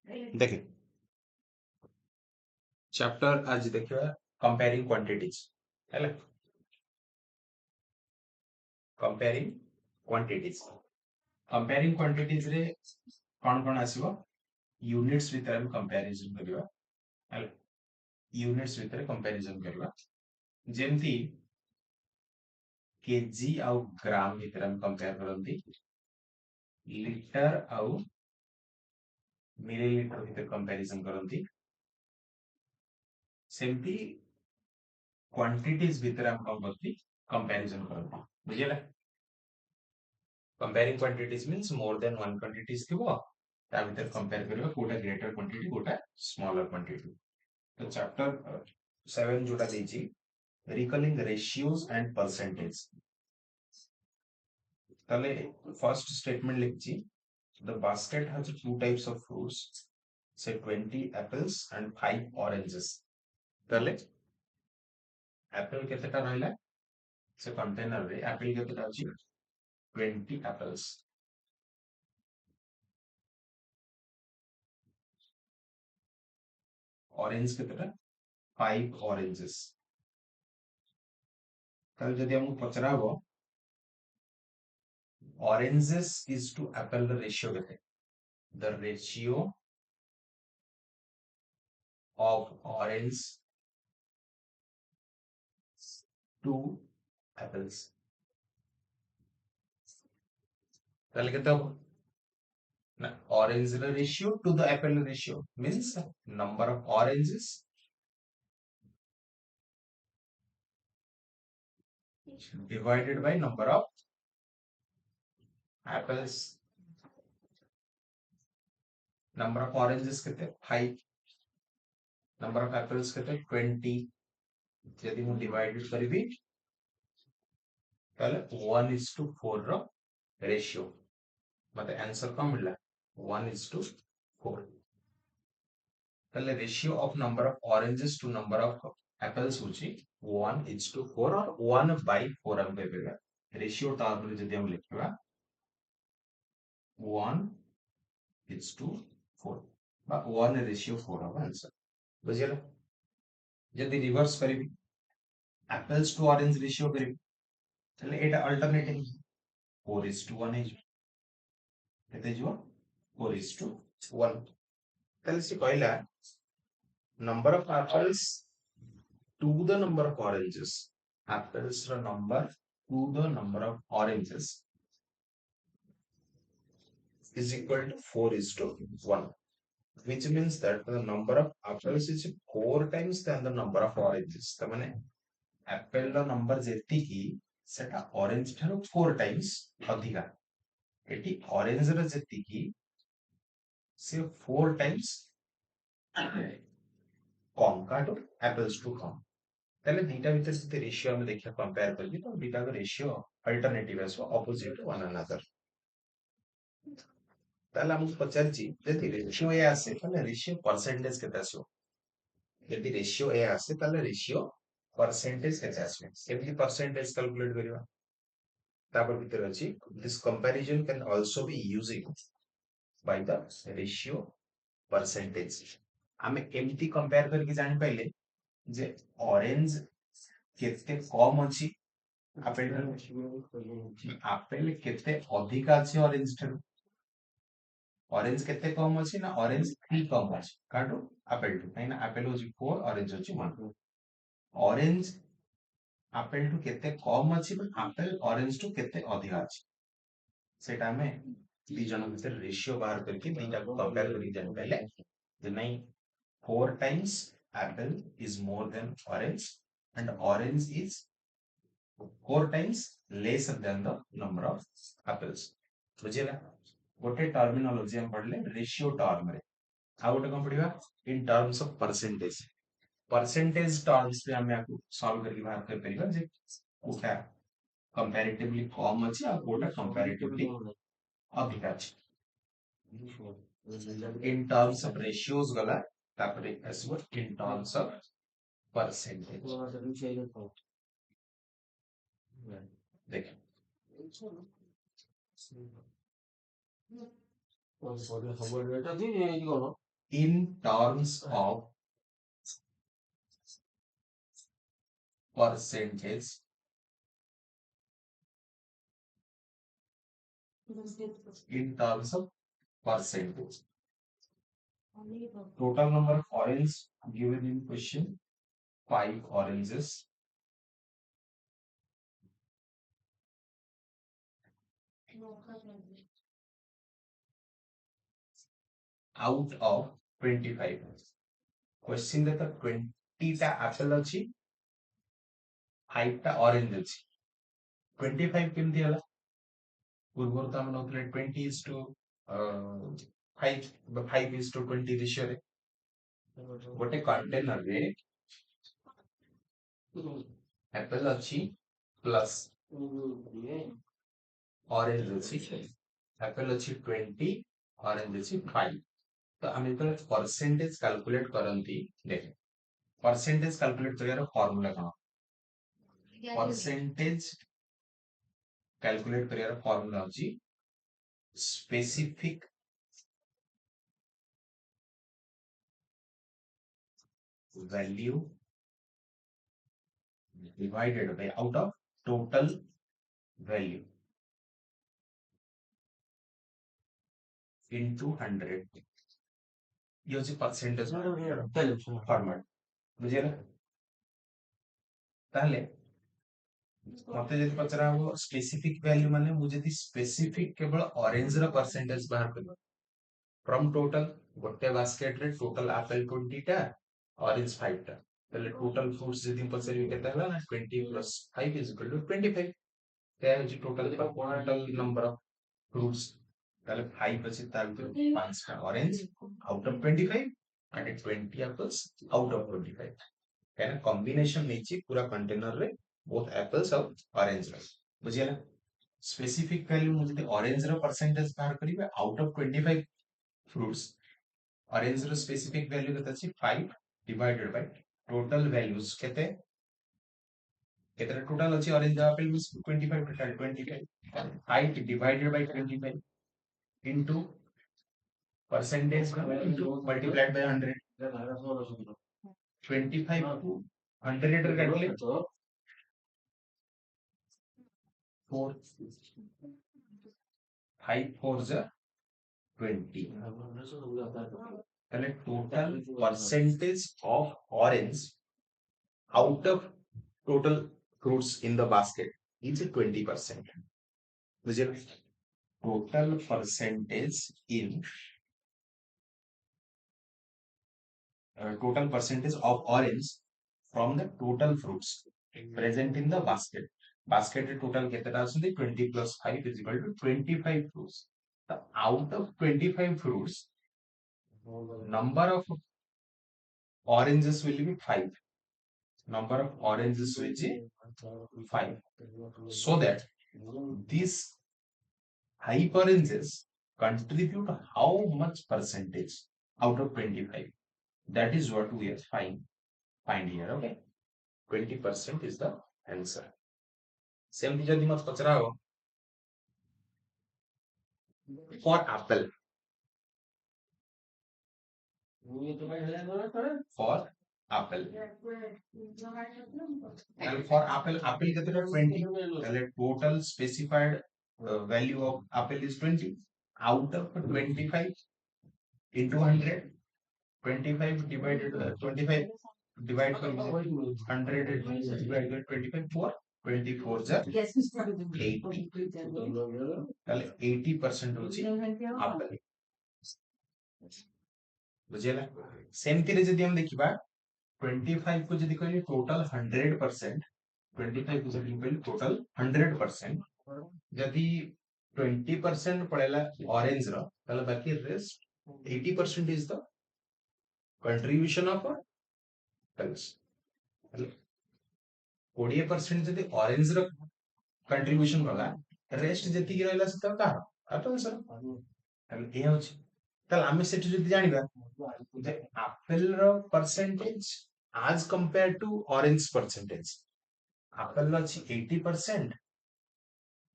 देखे चैप्टर आज देखिए कंपेयरिंग क्वांटिटीज है कंपेयरिंग क्वांटिटीज रे कौन कौन आसीबो यूनिट्स भीतर हम कंपैरिजन करबा है यूनिट्स भीतर कंपैरिजन करबा जेमती केजी आउ ग्राम भीतर हम कंपेयर करंती लीटर आउ मिलीलीटर भीतर कंपैरिजन करंती सेमती क्वांटिटीज भीतर हम कौन करती कंपैरिजन करंती बुझिला comparing quantities means more than one quantities थिबो ता भीतर कंपेयर करबा कोटा ग्रेटर क्वांटिटी कोटा स्मॉलर क्वांटिटी तो चैप्टर 7 जोटा देछि रिकलिंग रेशियोज एंड परसेंटेज ताले फर्स्ट स्टेटमेंट लिखछि the basket has two types of fruits से 20 एप्पल्स एंड 5 ऑरेंजेस ताले एप्पल केतेटा रहला से कंटेनर रे एप्पल केतेटा अछि 20 एप्पल्स ऑरेंज केतेटा 5 ऑरेंजेस ताले जदि हमु पचराबो oranges is to apple the ratio केते the ratio of orange to apples তাহলে কত হবে না orange ratio to the apple ratio means number of oranges divided by number of apples number of oranges कितने 5 number of apples कितने 20 यदि मैं divided करिबी ताले 1:4 रो रेशियो मते आंसर कम मिलला 1:4 ताले ratio of number of oranges to number of apples होची 1:4 और 1/4 हम कहबेगा रेशियो टर्म रे जदि हम लिखबा 1:4 बा 1:4 हम आंसर बुझियला जदि रिवर्स करिबी एप्पल्स टू ऑरेंज रेशियो करिबी ताले एटा अल्टरनेटिव 4:1 है केते जो 4:1 ताले से कहला number of apples to the number of oranges apples ro number to the number of oranges is equal to 4:1 which means that the number of apples is 4 times than the number of oranges त माने apple रो number जेति की सेटा orange ठारो 4 times अधिका eighty orange रो जेति की से 4 times कम काटो apples टू कम ताले दीटा भीतर से रेशियो हम देखिया कंपेयर करबी तो दीटा का रेशियो अल्टरनेटिव आसो ऑपोजिट वन अनदर ताले हम पचारची जदि रेशियो ए आसे ताले रेशियो परसेंटेज केते आसो यदि रेशियो ए आसे ताले रेशियो परसेंटेज केते आसो केमि परसेंटेज कैलकुलेट करबा तापर भीतर अछि this comparison can also be using by the ratio percentage हमें केमति कंपेयर करके जानि पाइले जे ऑरेंज केते कम अछि आपेल आपेल केते अधिक अछि ऑरेंज ठारू ऑरेंज केते कम अछि ना ऑरेंज 3 कम अछि काटो आपेल टू काइना आपेल होछि 4 ऑरेंज होछि 1 ऑरेंज आपेल टू केते कम अछि आपेल ऑरेंज टू केते अधिक अछि सेटा में दी जन भीतर रेशियो बाहर करके दीटा को कंपेयर करके जानि पाइले जे नहीं 4 times apple is more than orange and orange is 4 times lesser than the number of apples बुझिला गोटे टर्मिनोलॉजी हम पढ़ले रेशियो टर्म रे आ गोटे कोन पढ़िबा in terms of percentage terms पे हम याकू सॉल्व करके बाहर कर परिबा जे कोटा कंपैरेटिवली कम अछि आ कोटा कंपैरेटिवली अधिक अछि in terms of ratios गला तापरे आसबो in terms of percentage देख in terms of percentage, in terms of percentage. Total number of oranges given in question, 5 oranges. Out of 25. Question that the 20 टा apple अच्छी, 5 टा orange अच्छी. 25 केमती हला? पूर्वोर तो हम नौकरी 20 is to 5, 5 is to 20 ratio रे. गोटे कंटेनर रे apple अच्छी plus orange अच्छी. apple अच्छी 20, orange अच्छी 5. तो हम इधर परसेंटेज कैलकुलेट करंती देख. परसेंटेज कैलकुलेट करियार फार्मूला कौन? परसेंटेज कैलकुलेट करियार फार्मूला होची specific value divided by out of total value into 100. ये होची परसेंटेज फॉर्मेट. बुझियला? ताहले मते जदि पचरा हो स्पेसिफिक वैल्यू माने मु जदि स्पेसिफिक केवल ऑरेंज रा परसेंटेज बाहर करबो फ्रॉम टोटल गोटे बास्केट रे टोटल एप्पल 20 टा ऑरेंज 5 टा ताले टोटल फ्रूट्स जदि पचरी केते हला ना 20 plus 5 is equal to 25. त्या होची टोटल नंबर ऑफ फ्रूट्स ताले 5 अछि ता भीतर 5 टा orange out of 25 and 20 apples out of 25. कहना कॉम्बिनेशन नेची पूरा कंटेनर रे बोथ एप्पल्स और ऑरेंज रे. बुझियला? स्पेसिफिक वैल्यू मुझे ऑरेंज रो परसेंटेज बाहर करिवे आउट ऑफ 25 फ्रूट्स. ऑरेंज रो स्पेसिफिक वैल्यू केते अछि 5 डिवाइडेड बाय टोटल वैल्यूज केते केते टोटल अछि orange Apple means 25 total 25 5 divided by 25 into percentage into multiplied by 100. 25 को 100 रे काटले 4 5 4 जा 20. তাহলে total percentage of orange out of total fruits in the basket is 20%. बुझिए? Total percentage in total percentage of orange from the total fruits present in the basket. Basket total केतेटा आछंती 20 plus 5 is equal to 25 fruits. So out of 25 fruits, number of oranges will be 5. Number of oranges will be 5. So that these 5 oranges contribute how much percentage out of 25? That is what we are find here. Okay, 20% is the answer. Same जदि मत पचरा हो for apple. For apple. And for apple केतेटा 20. তাহলে total specified value of apple is 20. Out of 25 into 100. 25 divided 25 divide by 100 divided by 25 4 24 जा 80. তাহলে 80% होची apple. बुझियला? सेमती रे जदि हम देखिबा 25 को जदि कहली टोटल 100%, 25 को जदि कहली टोटल 100%, जदि 20% पड़ेला ऑरेंज रो ताले बाकी rest 80% is the contribution of apples. 20% जदि ऑरेंज रो कंट्रीब्यूशन कला रेस्ट जति की रहला से का apples रो ताले ए होची ताले आमे सेठी जदि जानिबा जे एप्पल रो percentage as compared to orange percentage. Apple रो अछि 80%,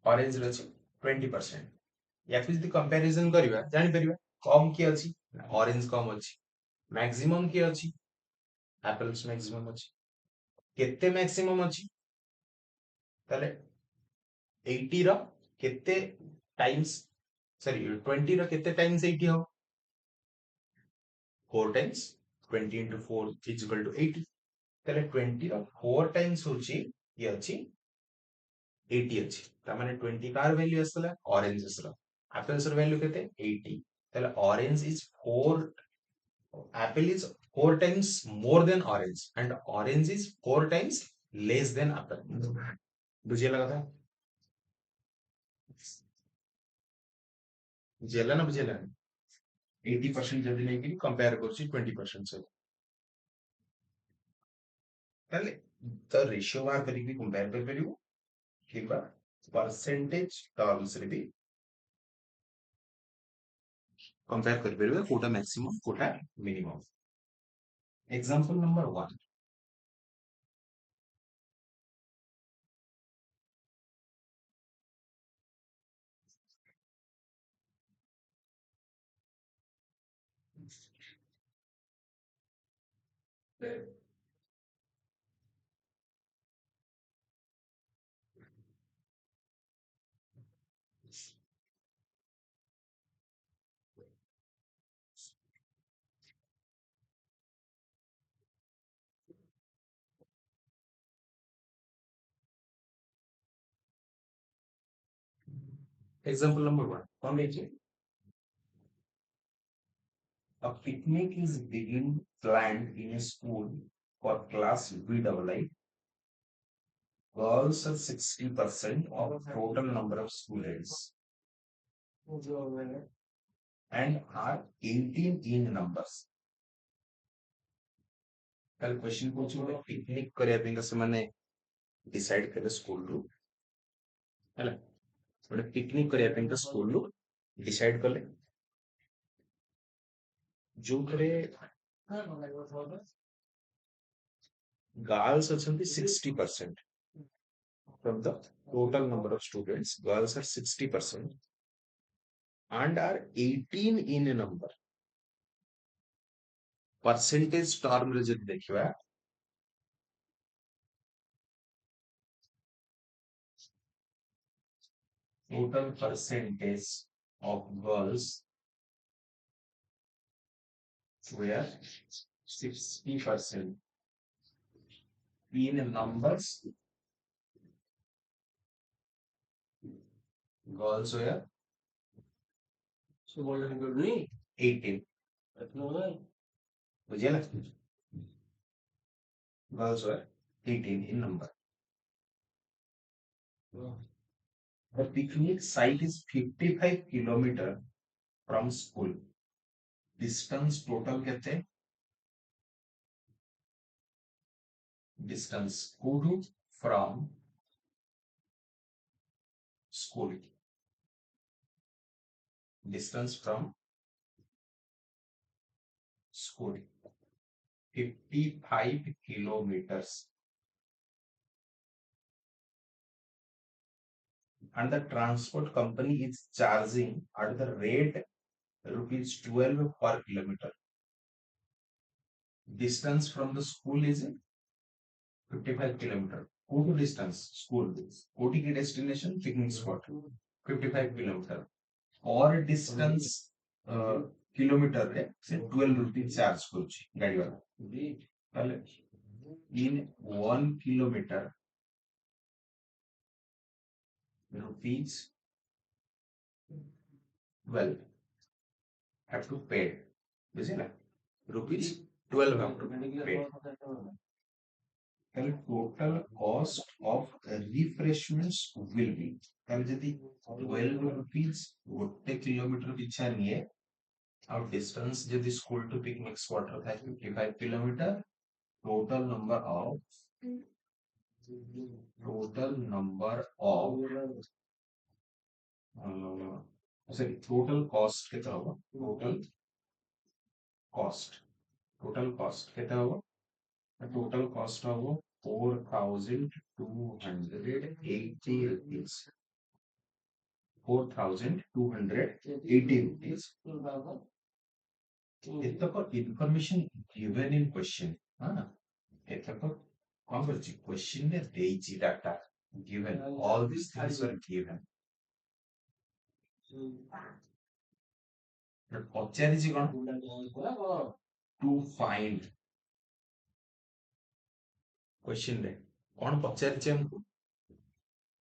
ऑरेंज रो अछि 20%. या फिर जदि कंपैरिजन करिबा जानि परिबा कम की अछि ऑरेंज कम अछि मैक्सिमम किए अछि एप्पल्स मैक्सिमम अछि केते मैक्सिमम अछि ताले 80 ର କେତେ टाइम्स सॉरी 20 ର କେते टाइम्स 80 हो 4 times 20 into 4 is equal to 80 ताले 20 ର 4 टाइम्स होची ये अछि 80 अछि ता माने 20 कार वैल्यू असला ऑरेंजेस ର एप्पल्स ର वैल्यू केते 80 ताले orange is 4 apple is 4 times more than orange and orange is 4 times less than apple बुझिए लगा था बुझिएला ना बुझिएला 80% जदि नहीं कंपेयर करछि 20% से ताले द रेशियो बार करिकि कंपेयर कर परिबो किबा परसेंटेज टर्म्स रे भी कंपेयर कर परिबो कोटा मैक्सिमम कोटा minimum example number 1 example number 1 कौन देखिए a picnic is being planned in a school for class BII. Girls are 60% of total number of students and are 18 in numbers. कल question पूछो ଗୋଟେ ପିକନିକ କରିବା ପାଇଁ ସେମାନେ ଡିସାଇଡ କଲେ ସ୍କୁଲରୁ ହେଲା ଗୋଟେ ପିକନିକ କରିବା ପାଇଁ ସ୍କୁଲରୁ ଡିସାଇଡ କଲେ ଯୋଉଥିରେ girls अछंती 60% from the total number of students girls are 60% and are 18 in number percentage term रे जब देखिबा total percentage of girls were 60% in numbers girls were 18 बुझिए ना girls were 18 in number the picnic site is 55 kilometer from school distance total कहते distance कोडू from school distance from school 55 kilometers and the transport company is charging at the rate rupees 12 per kilometer distance from the school is 55 kilometer go to distance school go to destination picnic spot 55 kilometer or distance kilometre रे से 12 rupees charge करूची गाड़ी वाला ताले in 1 kilometer rupees 12 have to pay बुझिला rupees 12 have to pay ताले total cost of refreshments will be ताले जदी 12 rupees गोटे किलोमीटर पिछा निये और डिस्टेंस यदि स्कूल टू पिकनिक स्पॉट रखा है 55 kilometre total number of sorry total cost केते होबो कॉस्ट टोटल कॉस्ट केते होबो टोटल कॉस्ट होबो 4280 rupees 4280 rupees ଏତକ information given in question हाँ ଏତକ କଣ କରିଛି question ରେ ଦେଇଛି data given all these things were given ପଚାରିଛି କଣ to find question ରେ କଣ ପଚାରିଛି ଆମକୁ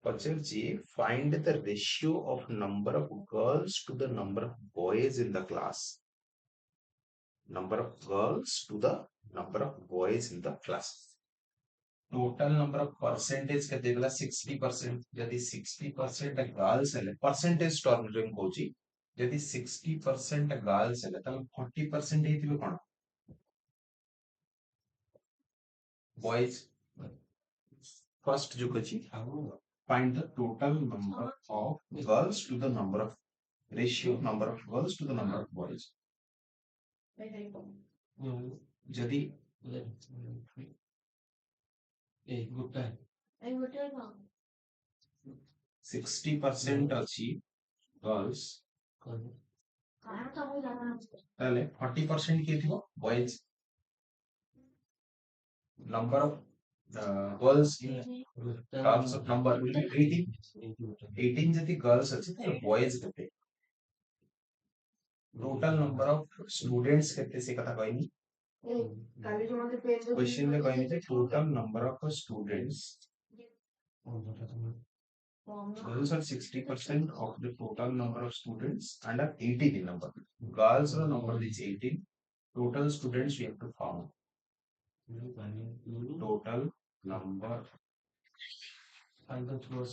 ପଚାରିଛି find the ratio of number of girls to the number of boys in the class number of girls to the number of boys in the class total number of percentage କେତେ ହେଇଥିଲା 60% ଯଦି 60% girls ହେଲେ percentage term ରେ ମୁଁ କହୁଛି ଯଦି 60% girls ହେଲେ ତାହେଲେ 40% ହେଇଥିବେ କଣ boys first ଯୋଉ ଅଛି find the total number of girls to the number of ratio number of girls to the number of boys ଯଦି 60% ଅଛି girls ତାହେଲେ 40% କିଏ ଥିବ boys number of girls in terms of number will be 18 ଯଦି girls ଅଛି ତାହେଲେ boys କେତେ total number of students କେତେ ସେ କଥା କହିନି question ରେ କହିନି ଯେ total number of students girls are 60% of the total number of students and are 18 in number girls ର number is 18 total students we have to found total number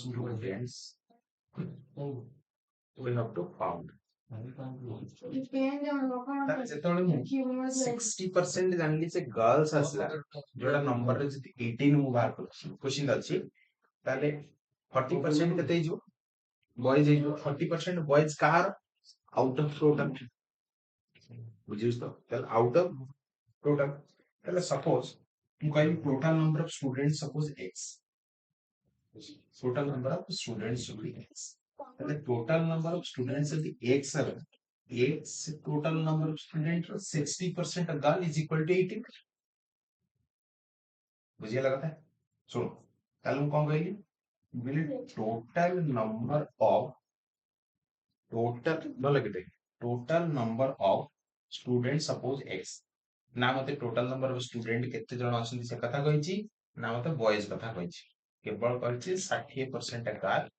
students we have to found ତାହେଲେ ଯେତେବେଳେ ମୁଁ 60% ଜାଣିଲି ଯେ girls ଆସିଲା ଯୋଉଟା number ରେ ଯଦି 18 ମୁଁ ବାହାର କରୁଛି question ଅଛି ତାହେଲେ 40% କେତେ ହେଇଯିବ boys ହେଇଯିବ 40% boys କାହାର out of total ବୁଝିଛୁ ତ ତାହେଲେ out of total ତାହେଲେ suppose ମୁଁ କହିବି total number of students suppose x total number of students should be x the total number of students is x x total number of students 60% of girl is equal to 18 बुझिए लगा था सुनो कल हम कौन कहली बोले total number of total न लगे थे total number of students suppose x ना मते total number of student केते जण अछन से कथा कहिची ना मते बॉयज कथा कहिची केवल कहछि 60% कार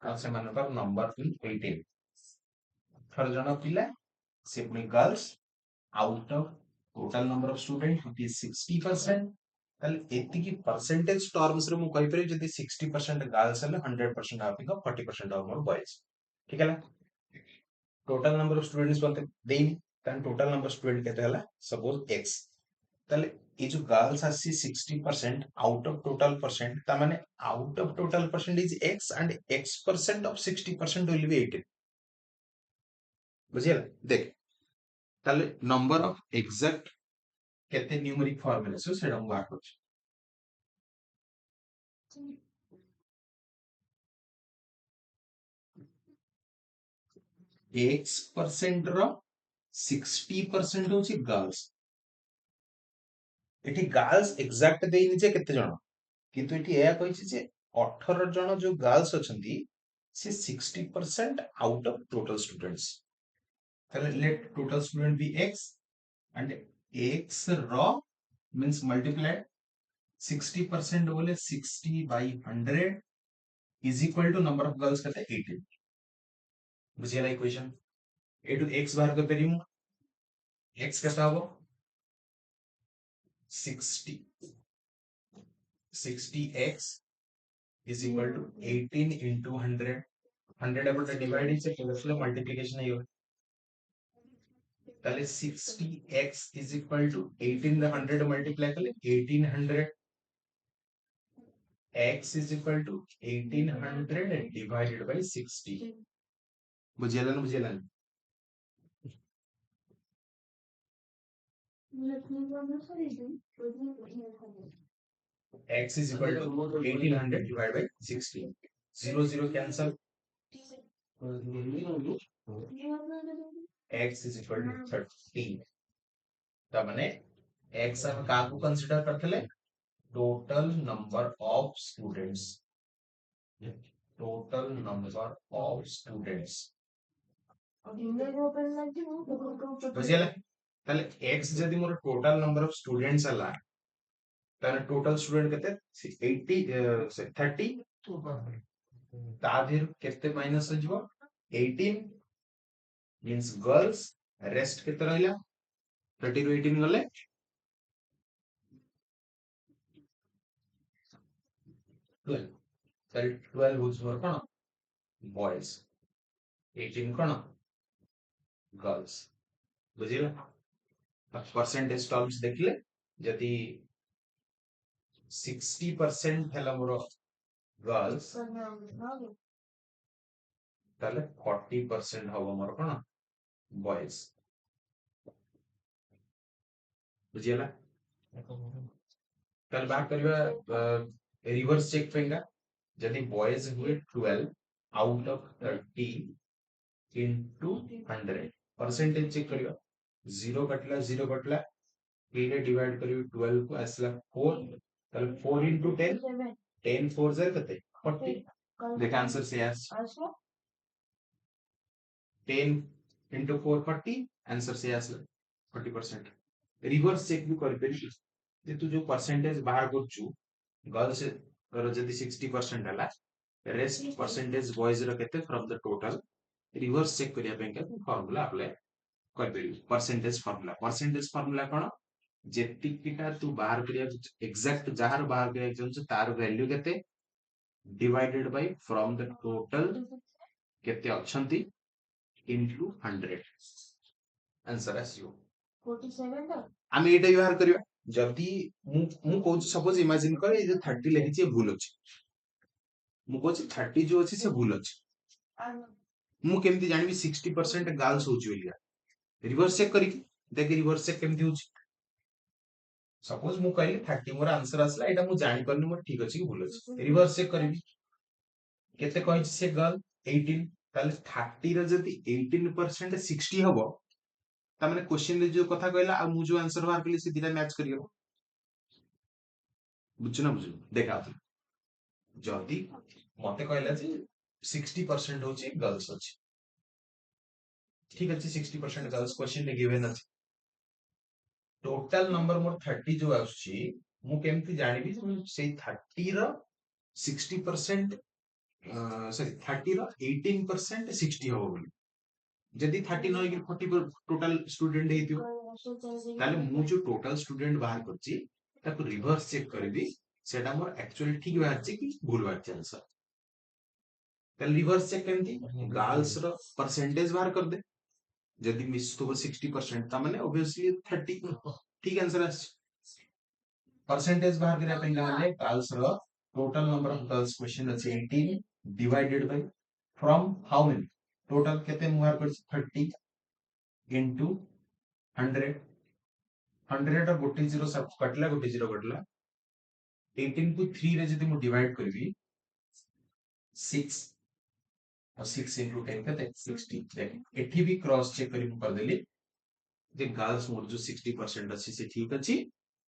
आ से मानकर नंबर 18 थर जण पिला से पुनी girls out of total number of students it is 60% ताले एतिकी परसेंटेज टर्म्स रे मु कहि परे जदि 60% गर्ल्स हले 100% आपिका 40% ऑफ मोर बॉयज ठीक है ना टोटल नंबर ऑफ स्टूडेंट्स बनते देनी तान टोटल नंबर स्टूडेंट केते हला सपोज x ताले ये जो गर्ल्स आसी 60% आउट ऑफ टोटल परसेंट ता माने out of total percent is x and x% of 60% will be 18 बुझियला देख ताले नंबर ऑफ एग्जैक्ट केते न्यूमेरिक फॉर्मूला से सेडा मु बात करछ x% रो 60% होची गर्ल्स एठी गर्ल्स एग्जैक्ट देइनी जे केते जण किंतु एठी एया कहिछि जे 18 जण जो गर्ल्स अछंती से 60% आउट ऑफ टोटल स्टूडेंट्स ताले let total student be x and x raw means multiply 60% बोले 60 by 100 is equal to number of girls कहते 18 बुझिए ना इक्वेशन ए टू x बाहर कर पेरी मु x कैसा हो 60 60x is equal to 18 into 100 100 about divide is a multiplication है ताले 60x is equal to 18 the 100 multiply कर ले 1800 x is equal to 1800 divided by 60 बुझिए ना x is equal to 1800 divided by 60 0 cancel x is equal to 30 ता माने x हम काकू कंसीडर करथले total number of students, total number of students बुझियला ताले x जदी more total number of students हला ताने टोटल स्टूडेंट केते 80 30 ता देर केते माइनस हो जिवो 18 मींस गर्ल्स रेस्ट केते रहला 30 ରୁ 18 गले 12 ताले 12 होस मोर कोन बॉयज 18 कोन गर्ल्स बुझिला परसेंटेज टर्म्स देखले जदि 60% है मोर गर्ल्स ताले 40% हबो मोर कोन बॉयज बुझिला ताले बात करबा रिवर्स चेक पेंगा जदि बॉयज हुए 12 out of 30 into 100 percentage check करियो 0 कटला 3 रे डिवाइड करियो 12 को आसला 4 ताले 4 into 10 10 4 जार कते 40 देख आंसर से आस 10 into 4 40 आंसर से आसला 40% रिवर्स चेक भी कर पेरी जे तू जो परसेंटेज बाहर करछु गर्ल्स रो जदी 60% हला रेस्ट परसेंटेज बॉयज रो केते from the total reverse check करिया पे के फार्मूला अप्लाई कर पेरी परसेंटेज फार्मूला कोन जेतिकिटा तू बाहर करिया एग्जैक्ट जहार बाहर करिया जंस तार वैल्यू केते divided by from the total केते अछंती इनटू 100 आंसर आसियो 47 आमे एटा व्यवहार करिया जदी मु को सपोज इमेजिन कर ए जे 30 लिखि छै भूल अछि मु को 30 जो अछि से भूल अछि मु केमति जानिबी 60% गर्ल्स होची बोलिया रिवर्स चेक करी देखि रिवर्स चेक केमति होची सपोज मु कहली 30 मोर आंसर आसला एटा मु जानि परनी मोर ठीक अछि कि भूल अछि रिवर्स चेक करबी केते कहै छै से गर्ल 18 ताले 30 रो जति 18% 60 हबो ता माने क्वेश्चन रे जो कथा कहला आ मु जो आंसर बाहर कली से दिना मैच करियो बुझु ना बुझु देखा जदी मते कहला जे 60% होची गर्ल्स अछि ठीक अछि 60% गर्ल्स क्वेश्चन रे गिवन अछि टोटल नंबर मोर 30 जो आछि मु केमति जानिबी से 30 रो 60% सॉरी 30 रो 18% 60 हो बोली जदी 30 न होई 40 टोटल स्टूडेंट हेतियो ताले मु जो टोटल स्टूडेंट बाहर करछि ताको रिवर्स चेक करबी सेटा मोर एक्चुअली ठीक बाहर छि कि भूल बाहर छि आंसर ताले रिवर्स चेक केमति गर्ल्स रो परसेंटेज बाहर कर दे जदी मिस तो 60% ता माने ऑब्वियसली 30 ठीक आंसर आस परसेंटेज बाहर करिया पे माने गर्ल्स रो total number of girls question अछि 18 divided by from how many total केते बाहर कर 30 into 100 100 रो गोटे जीरो सब कटला गोटे जीरो कटला 18 को 3 रे जदी मु डिवाइड करबी 6 और 6 into 10 केते 60 देख एठी भी क्रॉस चेक करी कर देली जे गर्ल्स मोर जो 60% अछि से ठीक अछि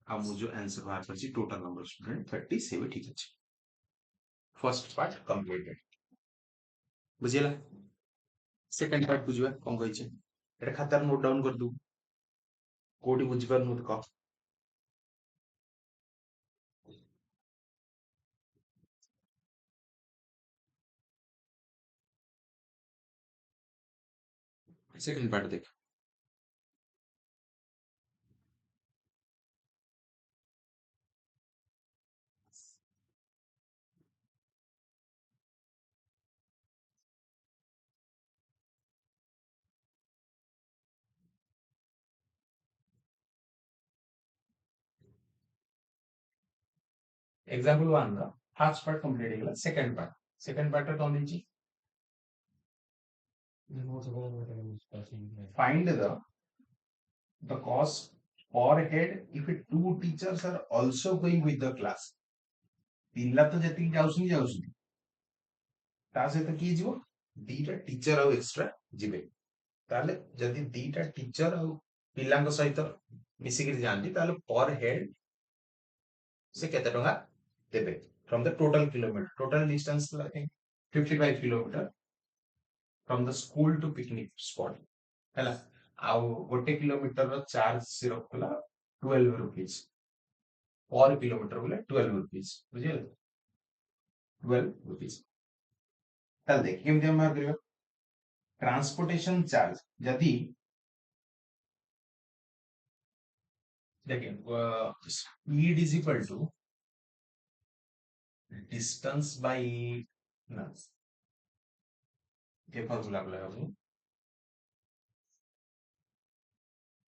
आ मु जो आंसर बाहर करछि टोटल नंबर ऑफ स्टूडेंट 30 से भी ठीक अछि फर्स्ट पार्ट कंप्लीटेड बुझिला सेकंड पार्ट बुझिबा कोन कहै छै एटा खाता नोट डाउन कर दू कोडी बुझि पर नोट क सेकंड पार्ट देख एग्जांपल 1 रा फर्स्ट पार्ट कंप्लीट गेला सेकंड पार्ट रा कोन दिछि find the cost per head if two teachers are also going with the class पिला तो जति जाउसनी ता सहित की जीवो दीटा टीचर आउ एक्स्ट्रा जिबे ताले जदी दीटा टीचर आउ पिलांक सहित मिसिक जाती पर हेड से केते टंका देबे from the total distance 55 kilometre from the school to picnic spot है आउ गोटे किलोमीटर चार्ज से रखला 12 रुपीज पर किलोमीटर बोले 12 रुपीज बुझे 12 रुपीज ताल देख केमते हम बाहर करियो ट्रांसपोर्टेशन चार्ज यदि देखिए speed is equal to distance by ना ये फॉर्मूला अप्लाई होगा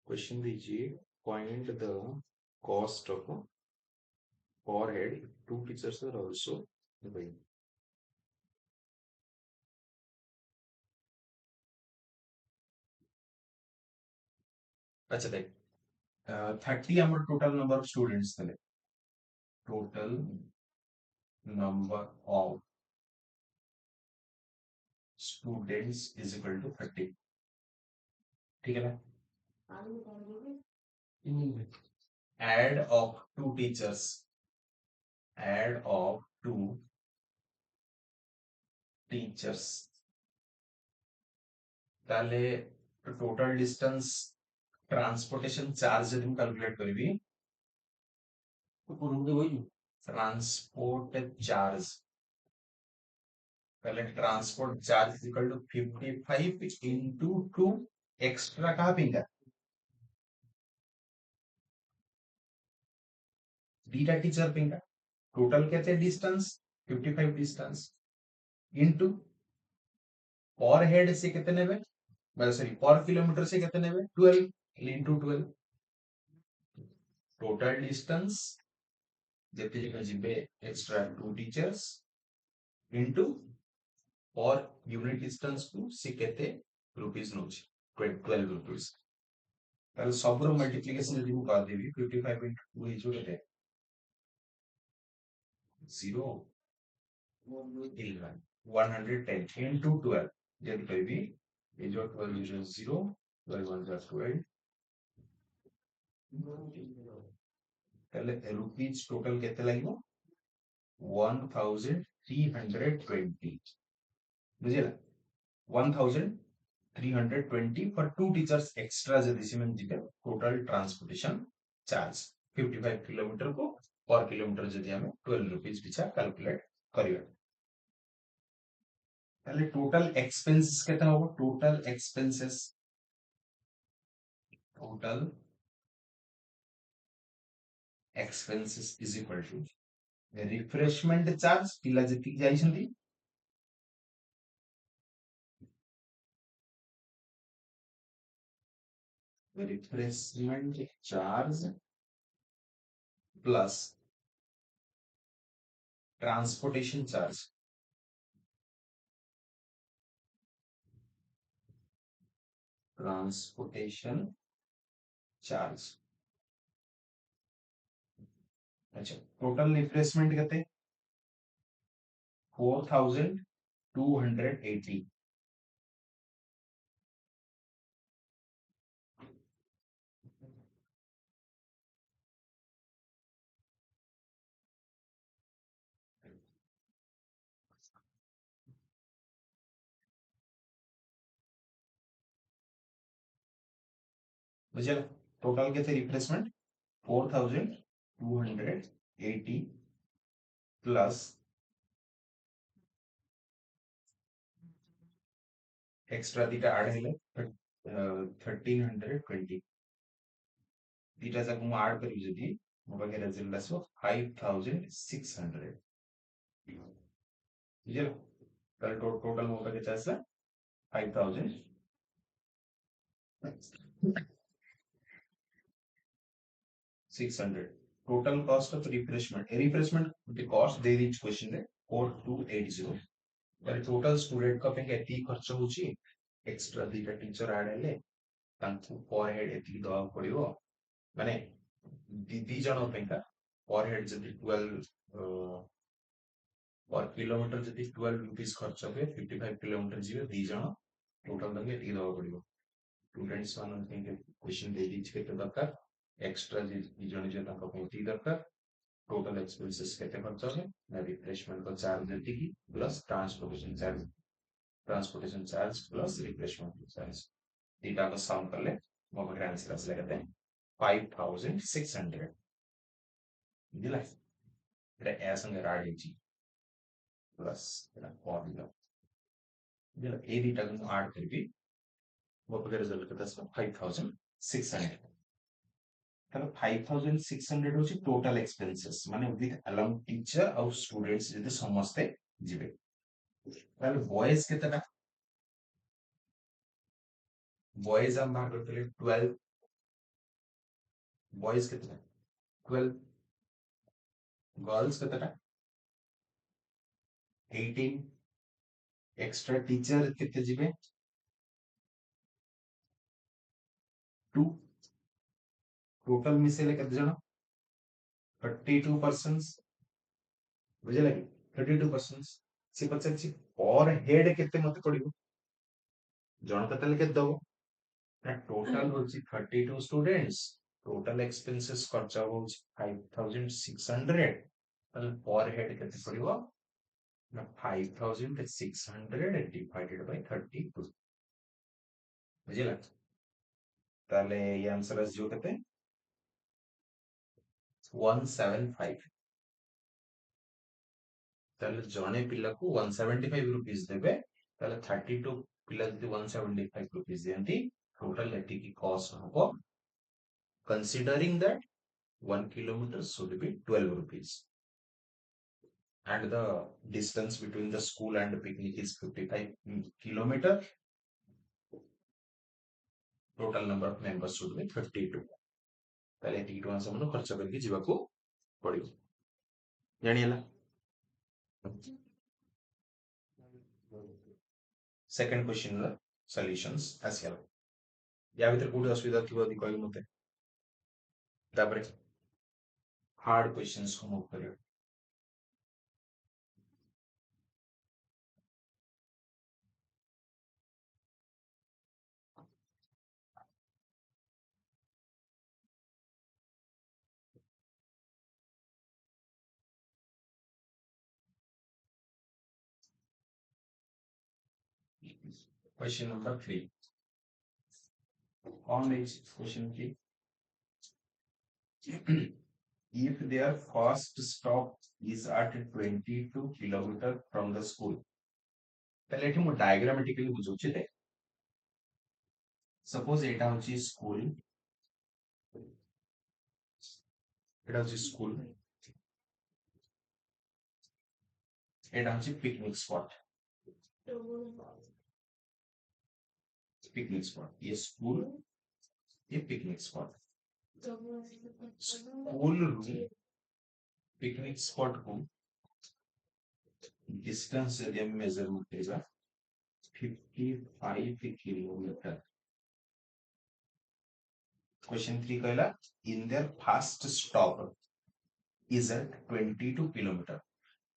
क्वेश्चन दीजिए find the cost of per head if two teachers are also available अच्छा देख 30 आमर टोटल नंबर ऑफ स्टूडेंट्स थे total number of students is equal to 30 ठीक है ना add of two teachers add of two teachers ताले total distance transportation charge यदि calculate करी ट्रांसपोर्ट चार्ज पहले transport charge is equal to 55 into 2 extra कहा पिंगा दीटा टीचर पिंगा टोटल कहते distance 55 distance into per head से कितने में सॉरी पर किलोमीटर से कितने में 12 इनटू 12 टोटल डिस्टेंस जति जगह जिबे extra 2 teachers into per unit distance को से केते रुपीस नोच 12 रुपीस ताले सब रो मल्टीप्लिकेशन यदि मु कर देबी 55 इनटू 2 इज केते 0 11 110 into 12 जब कभी ये जो 12 is 0 12 1 is 12 তাহলে रुपीज टोटल केते লাগিব 1320 बुझिला 1320 for two teachers extra जदि सिमेन जिते टोटल ट्रांसपोर्टेशन चार्ज 55 किलोमीटर को पर किलोमीटर जदि हमें 12 रुपीज पिछा कैलकुलेट करियो ताले टोटल एक्सपेंसेस केते होबो total expenses is equal to refreshment charge पिला जति जाइछंती refreshment charge plus transportation charge अच्छा टोटल रिफ्रेशमेंट कितने 4280 बुझे टोटल कितने रिफ्रेशमेंट 4280 प्लस एक्स्ट्रा दीटा ऐड हेले 1320 दीटा जाक मु ऐड करी जदी मो पाखे रिजल्ट आसो 5600 बुझे ताले टोटल मो पाखे आसला 5600 total cost of refreshment cost they the question रे 4280 पर टोटल स्टूडेंट का पे एती खर्च होची एक्स्ट्रा दीटा टीचर ऐड हेले तांकु पर हेड एती दवा पड़िबो माने दी जण पेका पर हेड जदी 12 पर किलोमीटर जदी 12 रुपीस खर्च पे 55 किलोमीटर जीवे दी जण टोटल तक एती दवा पड़िबो स्टूडेंट्स मान क्वेश्चन दे दीजिए केते दरकार एक्स्ट्रा जण जे तांका पहुंची दरकार टोटल एक्सपेंसेस केते खर्च है ना रिफ्रेशमेंट का चार्ज देती की plus transportation charge plus refreshment charge दीटा को सम कर ले मो पाखे आंसर आसला केते 5600 बुझला एटा ए संगे ऐड हेची प्लस एटा और दिला बुझला ए दीटा को ऐड करबी मो पाखे रिजल्ट केते आसला 5600 তাহলে 5600 হচ্ছে টোটাল এক্সপেন্সেস মানে উইথ অ্যালং টিচার আর স্টুডেন্টস যদি সমস্তে ଯିବେ তাহলে বয়েজ কেতেটা বয়েজ हम बाहर करते 12 বয়েজ কেতেটা 12 गर्ल्स केतेटा 18 एक्स्ट्रा टीचर केते ଯିବେ 2 टोटल मिसेले केते जण 32 पर्सन्स बुझे लगे 32 पर्सन्स सी पचार पर हेड केते मते पड़िबो जण केते केते दबो टोटल होची 32 स्टूडेंट्स टोटल एक्सपेंसेस खर्च होची 5600 ताले पर हेड केते पड़िबो ना 5600 डिवाइडेड बाय 32 बुझिला ताले ये आंसर आजो केते 175 ताले जणे पिला को 175 रुपीस देबे ताले 32 पिला जति 175 रुपीस देंती टोटल एटी की कॉस्ट हबो considering that 1 kilometer should be 12 rupees and the distance between the school and the picnic is 55 kilometer total number of members should be 32 ताले एटी टका समनो खर्च करके जीवा को पड़िबो जानि हला सेकंड क्वेश्चन रा सॉल्यूशंस आसिया या भीतर कोडी असुविधा थिबो दि कहू मते तापरे हार्ड क्वेश्चंस को मूव करियो question number 3 on is question 3 if their first stop is at 22 kilometer from the school তাহলে এটি মু ডায়াগ্রামেটিক্যালি বুঝুছি দে सपोज এটা হচ্ছে স্কুল এটা হচ্ছে স্কুল এটা হচ্ছে पिकनिक स्पॉट ये स्कूल ये picnic spot school picnic spot को डिस्टेंस यदि हम मेजरमेंट करेगा 55 किलोमीटर क्वेश्चन 3 कहला in their first stop is at 22 kilometre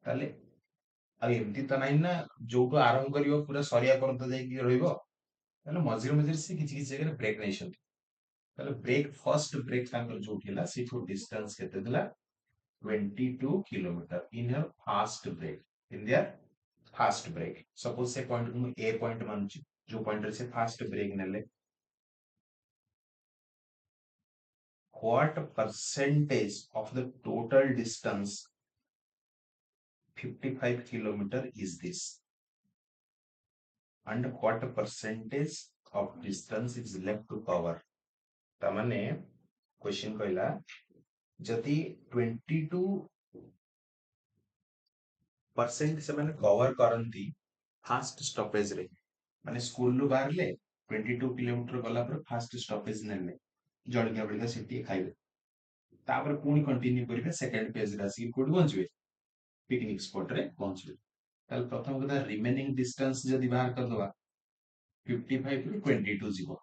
ताले अब एमती तो नहीं ना जो को आरंभ करियो पूरा सरिया कर तो जाई कि रहइबो ताले मझिर मझिर से किछि किछि जगह ब्रेक नहीं छथि ताले ब्रेक फर्स्ट ब्रेक तांकर जो थिला सेठो डिस्टेंस केते दिला 22 kilometre in your first break in their first break suppose से पॉइंट को ए पॉइंट मानछि जो पॉइंट से फास्ट ब्रेक नेले what percentage of the total distance 55 kilometer is this and what percentage of distance is left to cover तमाने question कहला जति 22% से माने कवर करंती फास्ट स्टॉपेज रे माने स्कूल रो बाहर ले 22 किलोमीटर गला पर फास्ट स्टॉपेज नेले जळगिया बळगिया सिटी खाइबे तापर पुनी कंटिन्यू करिवे सेकंड पेज रे आसी कोड पहुंचबे पिकनिक स्पॉट रे पहुंचबे ताल प्रथम कथा रिमेनिंग डिस्टेंस जदी बाहर कर दवा 55 रु 22 जीवो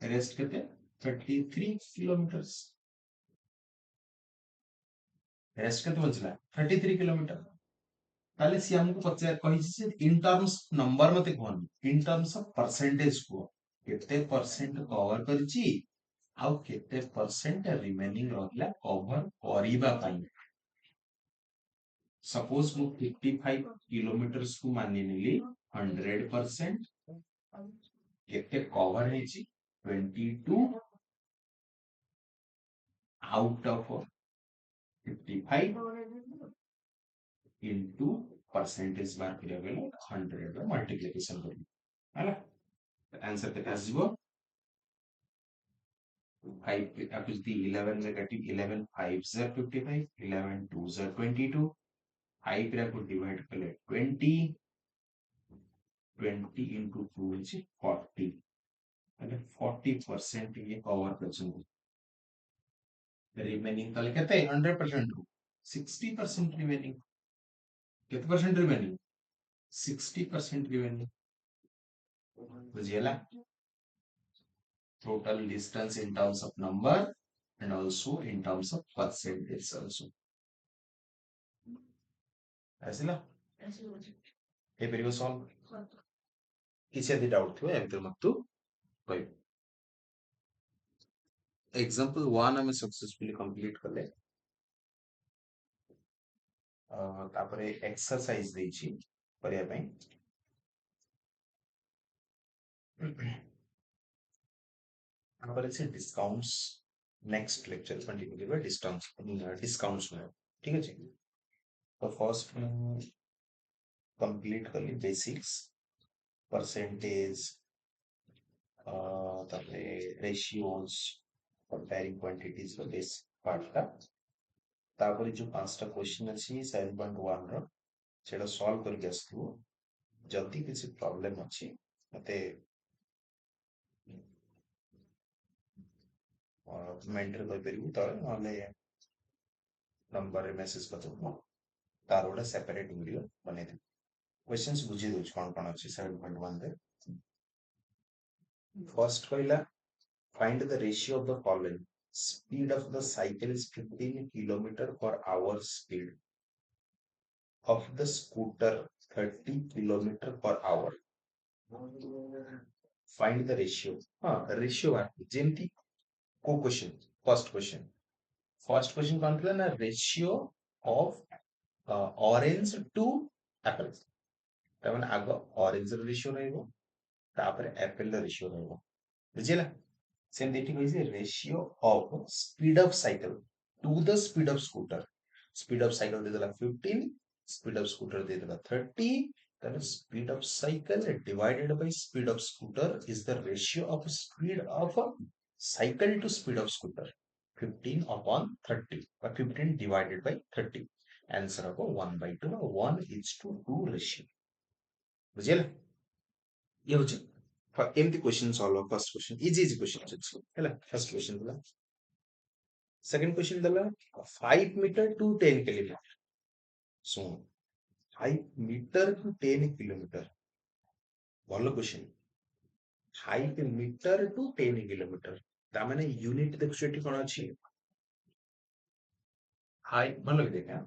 रेस्ट केते 33 किलोमीटर्स रेस्ट केते बचला 33 किलोमीटर ताले सी हमको पचार कहि से इन टर्म्स नंबर मते कोन इन टर्म्स ऑफ परसेंटेज को केते परसेंट कवर करची आउ केते परसेंट रिमेनिंग रहिला कवर करिबा पई सपोज मु 55 किलोमीटर्स को मानि नेली 100% केते कवर हेची 22 आउट ऑफ 55 into percentage बार करिया गेले 100 रो मल्टीप्लिकेशन करी हला आंसर केते आसीबो 5 आपस दी 11 नेगेटिव 11 5 zer 55 11 2 zer 22 5 रा को डिवाइड कले 20 20 into 2 is 40 and 40% ये कवर करछन रिमेनिंग तले केते 100% रू 60% रिमेनिंग केते परसेंट रिमेनिंग 60% रिमेनिंग बुझियला total distance in terms of number and also in terms of percentage also ଆସିଲା ହେଇପାରିବ ସଲ୍ଭ କିଛି ଯଦି ଡାଉଟ୍ ଥିବ ଏ ଭିତରେ ମତେ କହିବ एग्जांपल 1 ଆମେ सक्सेसफुली कंप्लीट कले तापरे एक्सरसाइज ଦେଇଛି କରିବା ପାଇଁ तापरे से डिस्काउंट्स नेक्स्ट लेक्चर कंटिन्यू करबा डिस्काउंट्स में ठीक है तो फर्स्ट कंप्लीट कर ली बेसिक्स परसेंटेज तापरे रेशियोज कंपेयरिंग क्वांटिटीज का बेस पार्ट का तापरे जो पांचटा क्वेश्चन अछि 7.1 रो सेटा सॉल्व करके आसथु जल्दी किसी प्रॉब्लम अछि मते कमेंट रे कहि परिबु त नले नंबर रे मैसेज करथु तार गोटे सेपरेट वीडियो बनै दे क्वेश्चंस बुझी दोछ कोन अछि 7.1 रे फर्स्ट कहला find the ratio of the following speed of the cycle is 15 kilometer per hour speed of the scooter 30 kilometer per hour find the ratio ratio जेमती को क्वेश्चन फर्स्ट क्वेश्चन कौन था ना ratio of orange to apple तमन आगो orange ratio रहइबो तापर apple ratio रहइबो बुझिला सेम देठी कहिसे ratio of speed of cycle to the speed of cycle दे देला 15 स्पीड ऑफ स्कूटर दे देला 30 then speed of cycle divided by speed of scooter is the ratio of speed of a cycle to speed of scooter 15 upon 30 or 15 divided by 30 answer हो 1 by 2 1 is to 2 ratio बुझिला ये हो एमती question solve first question easy question अछि हैला first question दिला second question दिला 5 metre to 10 kilometre so 5 metre to 10 kilometre ଭଲ question 5 metre to 10 kilometre ता माने यूनिट देखो एठी कोन अछि 5 ଭଲ देखा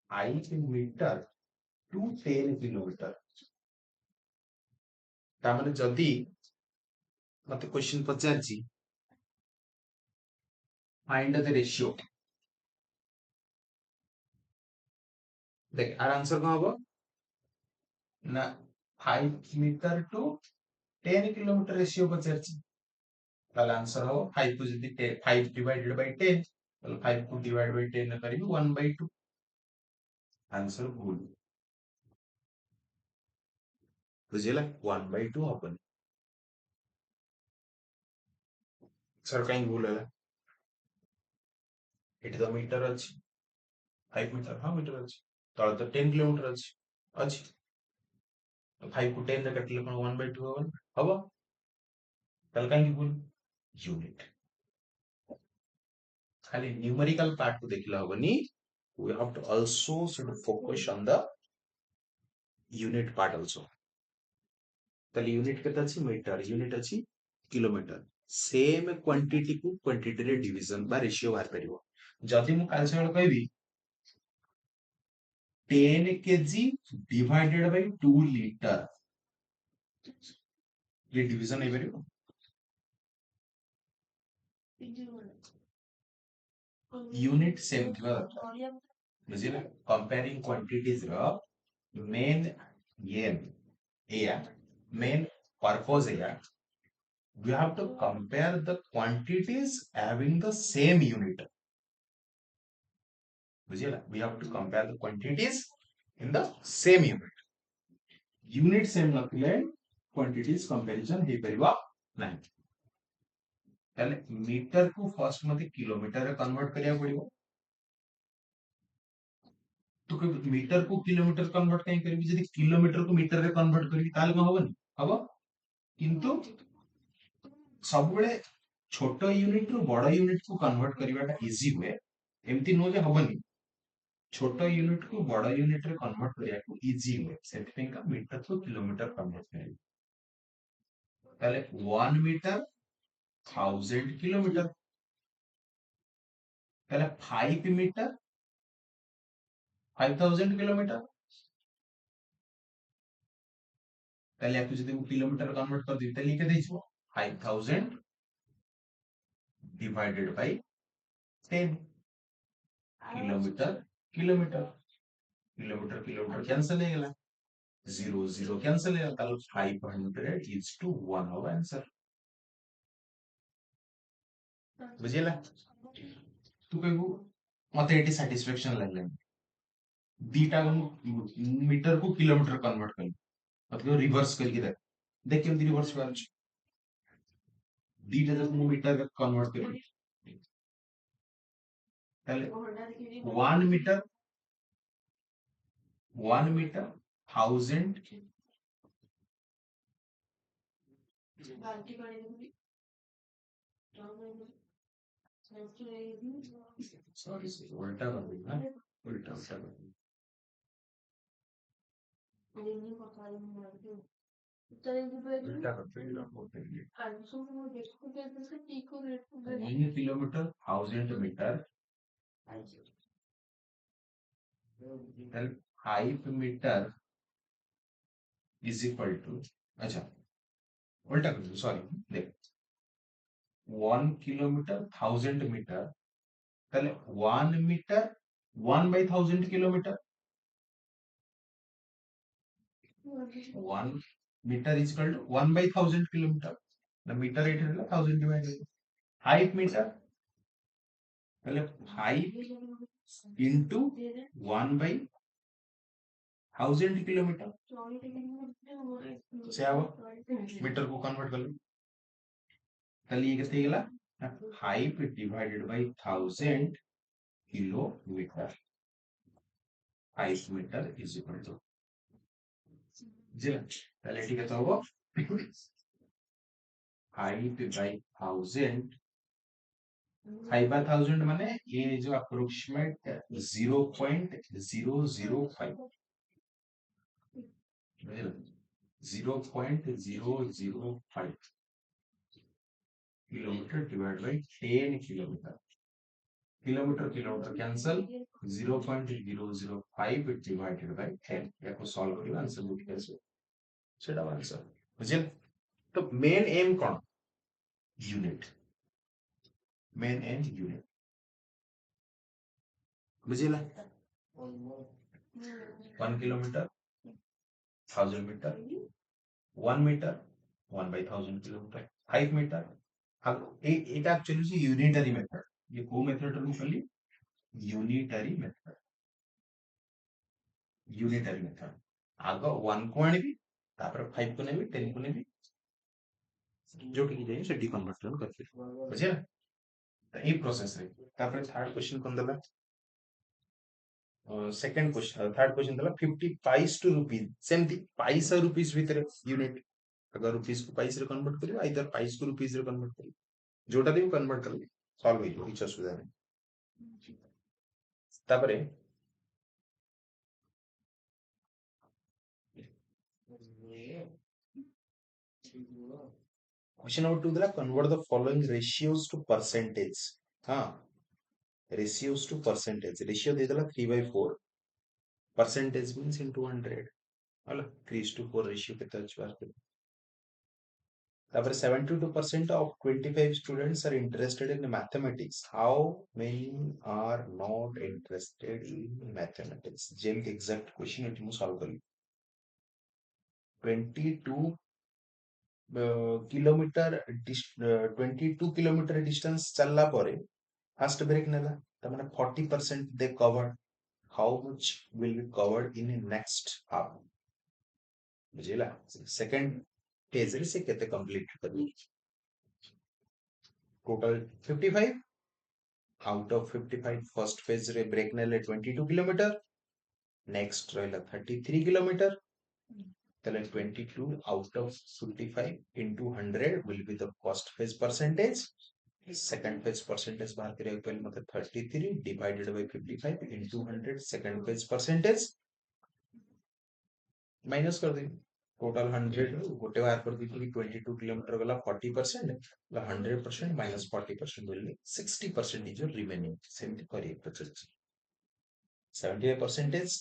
5 मीटर टू 10 किलोमीटर ता माने जदी मते क्वेश्चन पचारची फाइंड द रेशियो देख आर आंसर कोन हबो ना 5 मीटर टू 10 किलोमीटर रेशियो पचारची ताले आंसर हो 5 को जदी 5 डिवाइडेड बाय 10 ताले 5 को डिवाइड बाय 10 करिबी 1 by 2 आंसर भूल बुझिला 1 by 2 हबन सर कहीं भूल है एटी तो मीटर अछि 5 मीटर हां मीटर अछि तळे तो 10 किलोमीटर अछि अछि 5 को 10 रे काटिले कोन 1 by 2 हबन हबो ताले कहीं भूल यूनिट खाली न्यूमेरिकल पार्ट को देखला हबनी we have to also should focus on the unit part also ताले यूनिट केता अछि मीटर यूनिट अछि किलोमीटर सेम क्वांटिटी को क्वांटिटी रे डिवीजन बा रेशियो बाहर परिबो जदि मु काल से कहबी 10 kg divided by 2 liter ये डिवीजन है परिबो यूनिट सेम थिबा दरकार बुझिले कंपेयरिंग क्वांटिटीज रो मेन एम एया मेन पर्पस एया we have to compare the quantities having the same unit बुझिला we have to compare the quantities in the same unit same नथिले quantities comparison हे परिबा नाही ताले metre को first मते kilometre रे convert करिया पड़िबो तो metre को किलोमीटर कन्वर्ट कहीं करी जदि किलोमीटर को मीटर रे कन्वर्ट करी ताले को हबन हबो किंतु सब बेले छोट यूनिट रु बड़ यूनिट को कन्वर्ट करवाटा इजी हुए एमती नो जे हबनी छोट यूनिट को बड़ यूनिट रे कन्वर्ट करिया को इजी हुए सेति का मीटर को किलोमीटर कन्वर्ट करी ताले 1 मीटर 1000 किलोमीटर ताले 5 मीटर 5000 किलोमीटर ताले याकु जदि किलोमीटर कन्वर्ट कर दी ताले के देइछो 5000 divided by 10 kilometre kilometre kilometre kilometre cancel हो गला 0 0 कैंसिल हो गला 500 is to 1 our answer बुझिला तू कहू मते एटी सैटिस्फैक्शन लागले दीटा मीटर को किलोमीटर कन्वर्ट कर मतलब रिवर्स करके देख देख केमती रिवर्स कर दीटा जब मीटर कन्वर्ट कर ताले 1 मीटर 1000 सॉरी उल्टा कर दी ना उल्टा उल्टा कर दी उल्टा करते हैं आप बोलते हैं 1 kilometre 1000 metre 5 metre is equal to अच्छा उल्टा कर दो सॉरी देख 1 किलोमीटर 1000 मीटर তাহলে 1 metre 1/1000 kilometre 1 metre is equal to 1/1000 kilometre the meter it is 1000 divided 5 metre তাহলে 5 into 1/1000 किलोमीटर से आओ मीटर को कन्वर्ट कर लो তাহলে ये कितने गेला 5 divided by 1000 kilometre 5 metre is equal to তাহলে ঠিক আছে হবো 5/1000 মানে ये जो approximate 0.005 0.005 kilometre divide by 10 kilometre kilometre kilometre cancel 0.005 divided by 10 याको सॉल्व करियो आंसर बुक कैसे सेटा आंसर बुझिल तो मेन एम कोन यूनिट मेन एम यूनिट बुझिला 1 kilometre 1000 metre 1 metre 1/1000 kilometre 5 metre अब এটা एक्चुअली से यूनिटरी मेथड ये को मेथड रू खाली यूनिटरी मेथड आगो 1 को आनिबी तापर 5 को नेबी 10 को नेबी जोटी की जाय से कन्वर्जन करबी बुझिला तो ए प्रोसेस रे तापर थर्ड क्वेश्चन कोन दला सेकंड क्वेश्चन थर्ड क्वेश्चन दला 50 पाइस टू रुपीस सेमती पाइस और रुपीस भीतर यूनिट अगर रुपीस को पाइस रे कन्वर्ट करियो आइदर पाइस को रुपीस रे कन्वर्ट करियो जोटा देबो कन्वर्ट करबी सॉल्व होई किछ असुविधा नहीं तापरे क्वेश्चन नंबर 2 दिला convert the following ratios to percentage हां रेशियोज टू परसेंटेज रेशियो दे दिला 3/4 परसेंटेज मींस इनटू 100 हला 3:4 रेशियो केते अछि बार तापर 72% of 25 students are interested in mathematics. How many are not interested in mathematics? जेम exact question एटी मु solve करी 22 किलोमीटर 22 किलोमीटर डिस्टेंस चलला परे फास्ट ब्रेक नेला तमाने 40% they covered. How much will be covered in next half? बुझिला second phase रे से केते कंप्लीट करबी total 55 out of 55 first phase रे ब्रेक नेले 22 किलोमीटर नेक्स्ट रहला 33 kilometre then 22 out of 55 into 100 will be the first phase percentage. Second phase percentage बाहर करिए पहले मतलब 33 divided by 55 into 100 second phase percentage minus कर देंगे टोटल 100 गोटे बाहर कर दी 22 किलोमीटर गला 40% 100% माइनस 40% बोलले 60% इज योर रिमेनिंग सेमती करिए पचछ 75%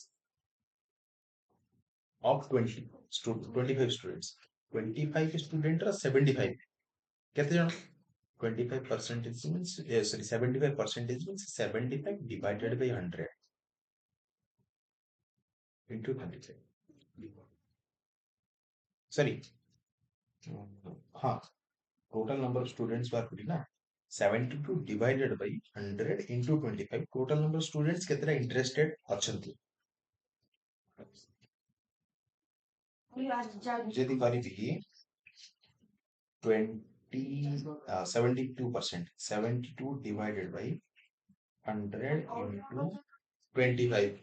of 20 25 students 25 student रा 75 केते जण 25 percentage means sorry 75 percentage means 75 divided by 100 into 25 sorry हाँ total number of students बार करी ना 72 divided by 100 into 25 total number of students केतेरा interested अछंती जदि करिबी 72% divided by 100 into 25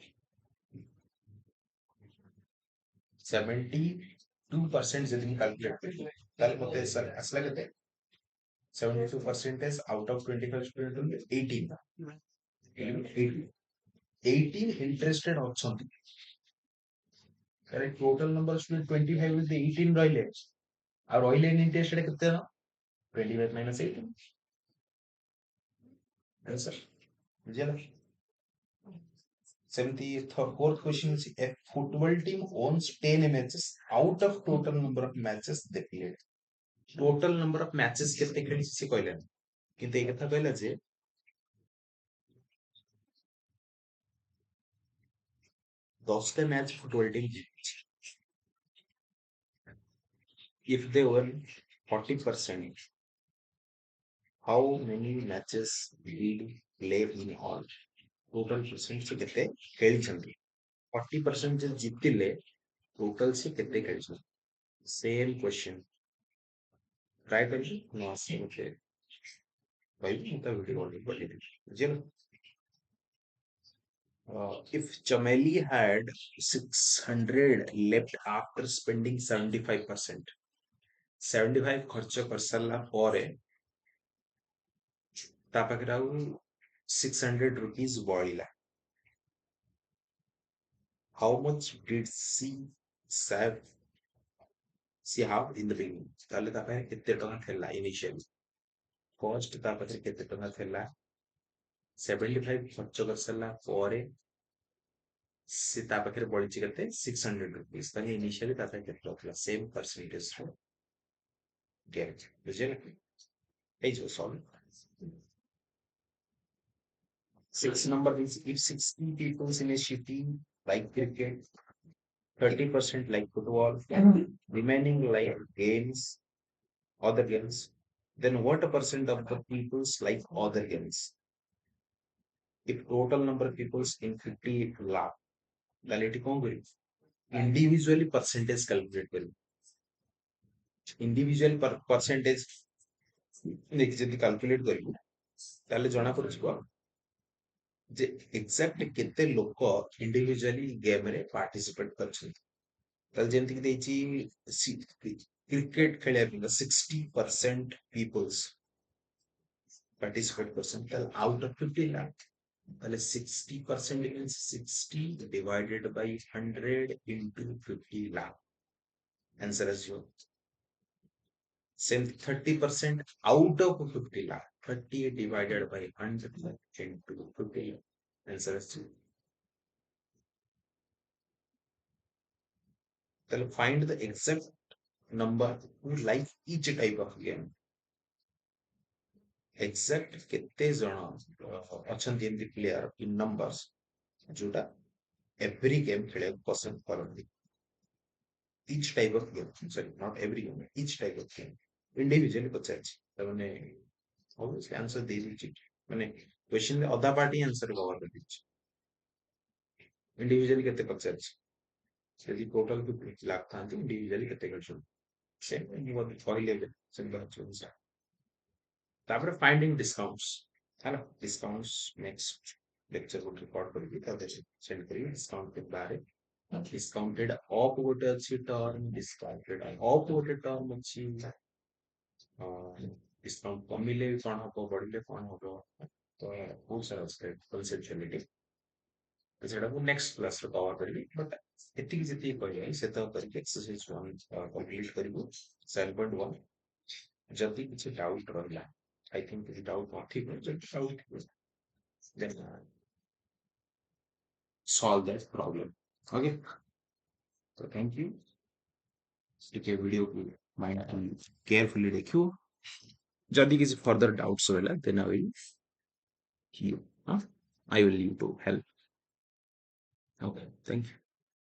72% जदि कैलकुलेट करिबे ताले मते असला केते 72% out of 25 student 18 18 interested ଅଛନ୍ତି correct total number of student 25 with the 18 ରହିଲେ ଆଉ ରହିଲେ interested କେତେ जण 25 minus 18 answer ବୁଝିଲା seventy fourth question is a football team owns 10 matches out of total number of matches they played total number of matches କେତେ ଖେଳିଛି ସେ କହିଲାନି କିନ୍ତୁ ଏଇ କଥା କହିଲା ଯେ 10ଟା ମ୍ୟାଚ୍ ଫୁଟବଲ ଟିମ୍ ଜିତିଛି if they won 40% how many matches did play in all total percent से केते खेलिଛନ୍ତି 40% जे ଜିତିଲେ total से केते खेलिଛନ୍ତି same question try करिए नो आसे मते भाई ମୁଁ ତା ଭିडिଓ ବନେଇ ପଠେଇଦେବି ବୁଝିଲ if Chameli had 600 left after spending 75% 75 ଖର୍ଚ୍ଚ କରିସାରିଲା ପରେ ତା ପାଖରେ ଆଉ 600 rupees ବଳିଲା how much did save she have in the beginning ତାହେଲେ ତା ପାଖରେ କେତେ ଟଙ୍କା ଥିଲା initially cost ତା ପାଖରେ କେତେ ଟଙ୍କା ଥିଲା 75 ଖର୍ଚ୍ଚ କରିସାରିଲା ପରେ ସେ ତା ପାଖରେ ବଳିଛି କେତେ 600 rupees ତାହେଲେ initially ତା ପାଖରେ କେତେ ଥିଲା same percentage ର get ବୁଝିଲେ ହେଇଯିବ solve 6 number is if 60 people in a city like cricket 30% like football remaining like games other games then what a percent of the peoples like other games if total number of peoples in 50 lakh ତାହେଲେ ଏଠି କଣ କରିବୁ individually percentage calculate କରିବୁ individual percentage ନେଇକି ଯଦି calculate କରିବୁ ତାହେଲେ ଜଣା ପଡୁଯିବ ଯେ ଏକ୍ସାକ୍ଟ କେତେ ଲୋକ ଇଣ୍ଡିଭିଜୁଆଲି ଗେମ୍ ରେ ପାର୍ଟିସିପେଟ କରିଛନ୍ତି ତାହେଲେ ଯେମିତି କି ଦେଇଛି କ୍ରିକେଟ ଖେଳିବା ପାଇଁ 60% ପିପଲ୍ସ ପାର୍ଟିସିପେଟ କରିଛନ୍ତି ତାହେଲେ ଆଉଟ୍ ଅଫ 50 ଲାଖ ତାହେଲେ 60% means 60 divided by 100 into 50 lakh answer ଆସିବ ସେମିତି 30% out of 50 lakh 30 divided by 100 into 50 lakh answer ଆସିବ then find the exact number who like each type of game. Exact କେତେ ଜଣ ଅଛନ୍ତି ଏମିତି ପ୍ଲେୟାର in numbers ଯୋଉଟା every game ଖେଳିବାକୁ ପସନ୍ଦ କରନ୍ତି, each type of game, sorry, not every game, each type of game individually ପଚାରିଛି ତାମାନେ obviously answer ଦେଇଦେଇଛି, ମାନେ question ରେ ଅଧା part ହିଁ answer cover କରିଦେଇଛି, individually କେତେ ପଚାରିଛି, ଯଦି total 50 ଲାખ ଥାନ୍ତି individually କେତେ ଖେଳୁଛନ୍ତି ସେ କହିଲେ ଏବେ ସେମିତି ଅଛି। ତାପରେ ଫାଇଣ୍ଡିଂ ଡିସକାଉଣ୍ଟସ୍ ହେଲା, ଡିସକାଉଣ୍ଟସ୍ ନେକ୍ସଟ ଲେକ୍ଚର ଗୋଟେ ରେକର୍ଡ କରିକି ତାପରେ ସେଣ୍ଡ କରିବି, ଡିସକାଉଣ୍ଟ କେତେ ବାହାରେ, ଡିସକାଉଣ୍ଟେଡ ଅଫ୍ ଗୋଟେ ଅଛି ଟର୍ମ, ଡିସକାଉଣ୍ଟେଡ ଅଫ୍ ଗୋଟେ ଟର୍ମ ଅଛି, ଡିସକାଉଣ୍ଟ କମିଲେ କଣ ହବ ବଢିଲେ କଣ ହବ, ତ ବହୁତ ସାରା ଅଛି କନସେପଚୁଆଲିଟି, ସେଟାକୁ ନେକ୍ସଟ କ୍ଲାସରେ କଭର କରିବି, ବଟ୍ ଏତିକି ଯେତିକି କହିଲେ ସେତକ କରିକି ଏକ୍ସରସାଇଜ 1 କମ୍ପ୍ଲିଟ କରିବୁ 7.1, ଯଦି କିଛି ଡାଉଟ୍ ରହିଲା, I think କିଛି ଡାଉଟ୍ ନଥିବ, ଯଦି ଡାଉଟ୍ ଥିବ then solve that problem. Okay, so thank you, ଟିକେ ଭିଡିଓକୁ ମାଇଣ୍ଡ କେୟାରଫୁଲି ଦେଖିବୁ, ଯଦି କିଛି ଫର୍ଦର ଡାଉଟ୍ସ ରହିଲା then you, I will you to help. Okay, thank you.